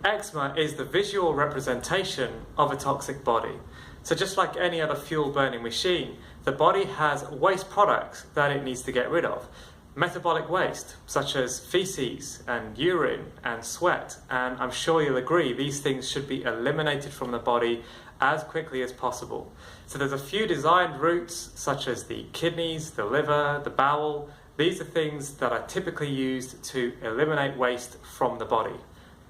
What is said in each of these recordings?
Eczema is the visual representation of a toxic body. So just like any other fuel burning machine, the body has waste products that it needs to get rid of. Metabolic waste, such as feces and urine and sweat, and I'm sure you'll agree these things should be eliminated from the body as quickly as possible. So there's a few designed routes, such as the kidneys, the liver, the bowel. These are things that are typically used to eliminate waste from the body.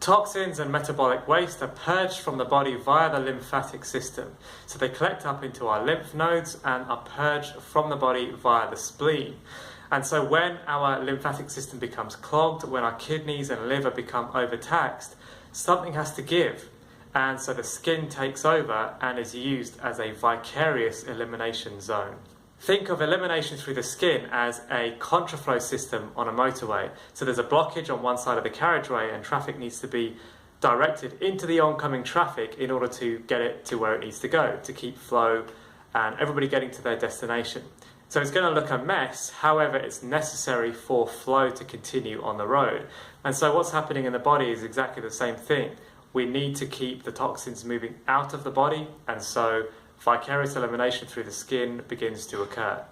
Toxins and metabolic waste are purged from the body via the lymphatic system. So they collect up into our lymph nodes and are purged from the body via the spleen. And so when our lymphatic system becomes clogged, when our kidneys and liver become overtaxed, something has to give. And so the skin takes over and is used as a vicarious elimination zone. Think of elimination through the skin as a contraflow system on a motorway. So there's a blockage on one side of the carriageway and traffic needs to be directed into the oncoming traffic in order to get it to where it needs to go, to keep flow and everybody getting to their destination. So it's going to look a mess, however it's necessary for flow to continue on the road. And so what's happening in the body is exactly the same thing. We need to keep the toxins moving out of the body, and so vicarious elimination through the skin begins to occur.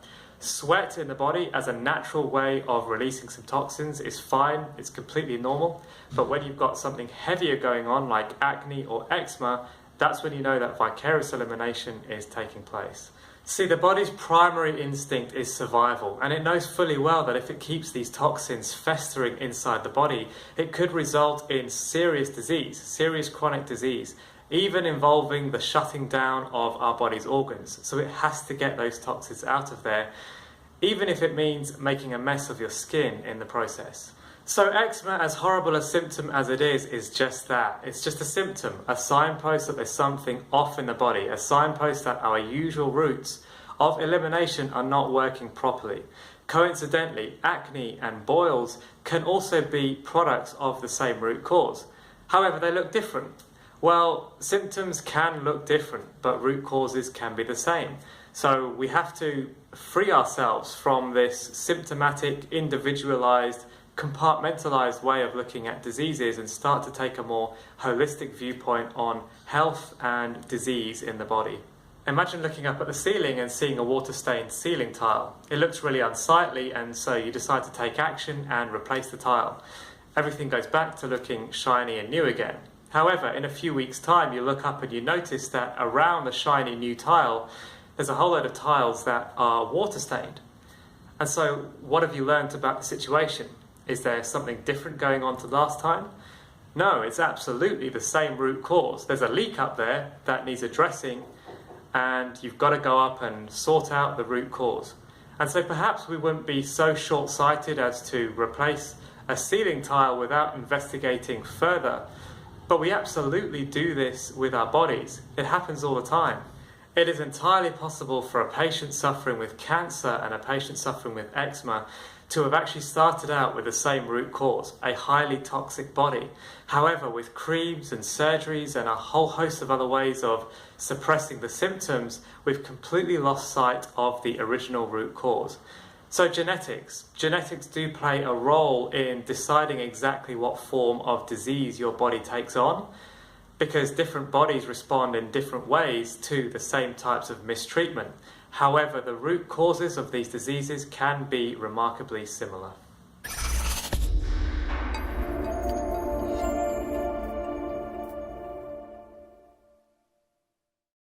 Sweat in the body as a natural way of releasing some toxins is fine, it's completely normal, but when you've got something heavier going on like acne or eczema, that's when you know that vicarious elimination is taking place. See, the body's primary instinct is survival, and it knows fully well that if it keeps these toxins festering inside the body, it could result in serious disease, serious chronic disease, even involving the shutting down of our body's organs. So it has to get those toxins out of there, even if it means making a mess of your skin in the process. So eczema, as horrible a symptom as it is just that. It's just a symptom, a signpost that there's something off in the body, a signpost that our usual routes of elimination are not working properly. Coincidentally, acne and boils can also be products of the same root cause. However, they look different. Well, symptoms can look different, but root causes can be the same. So we have to free ourselves from this symptomatic, individualized, compartmentalized way of looking at diseases and start to take a more holistic viewpoint on health and disease in the body. Imagine looking up at the ceiling and seeing a water-stained ceiling tile. It looks really unsightly, and so you decide to take action and replace the tile. Everything goes back to looking shiny and new again. However, in a few weeks' time, you look up and you notice that around the shiny new tile, there's a whole load of tiles that are water-stained. And so what have you learned about the situation? Is there something different going on to last time? No, it's absolutely the same root cause. There's a leak up there that needs addressing, and you've got to go up and sort out the root cause. And so perhaps we wouldn't be so short-sighted as to replace a ceiling tile without investigating further, but we absolutely do this with our bodies. It happens all the time. It is entirely possible for a patient suffering with cancer and a patient suffering with eczema to have actually started out with the same root cause, a highly toxic body. However, with creams and surgeries and a whole host of other ways of suppressing the symptoms, we've completely lost sight of the original root cause. So genetics do play a role in deciding exactly what form of disease your body takes on, because different bodies respond in different ways to the same types of mistreatment. However, the root causes of these diseases can be remarkably similar.